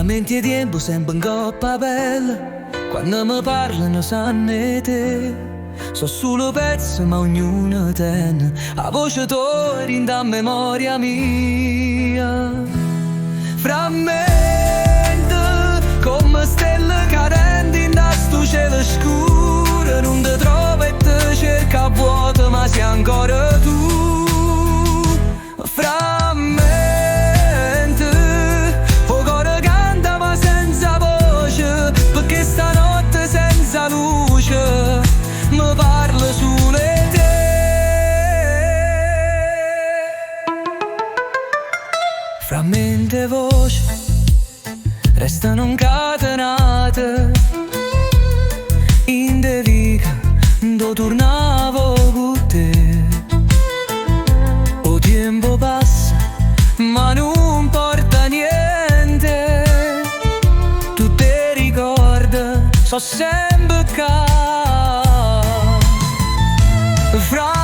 Frammenti di tempo sempre in coppa bella, quando mi parlano sanno te. So solo pezzi ma ognuno tiene la voce tua rinda memoria mia. Frammenti come stelle cadenti in sto cielo scuro, non ti trovo e ti cerca vuoto ma sei ancora tu. Frammenti, o cuore canta ma senza voce, perché stanotte senza luce mi parla solo te. Frammenti e voci restano incatenate in de vica dove tornavo con te. O tempo passa ma non porta niente, tu ti ricordi, so sempre qua. Frammenti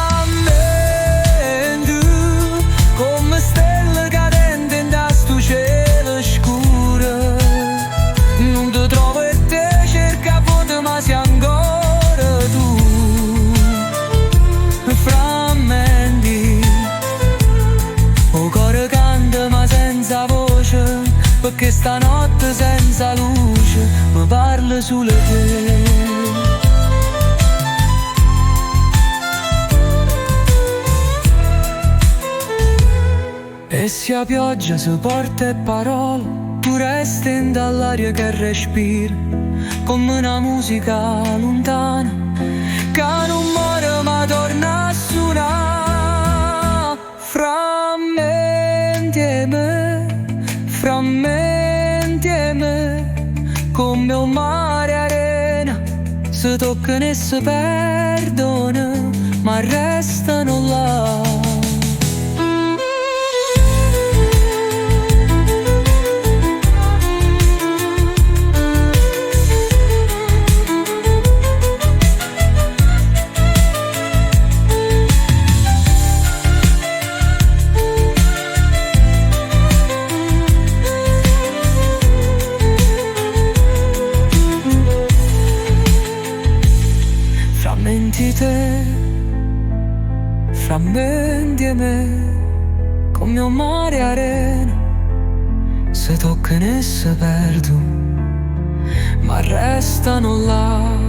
come stelle cadenti in sto cielo scuro, non ti trovo e te cerca vuoto ma sei ancora tu. Frammenti, o cuore canta ma senza voce, perché stanotte senza luce mi parla solo te. E sia pioggia si porta e parole, tu resti dall'aria che respira, come una musica lontana che non muore ma torna a suonare. Frammenti e me, come un mare e arena, si toccano e si perdono, ma restano là. Frammenti te, frammenti e me, come un mare e arena, si toccano e si perdono, ma restano là.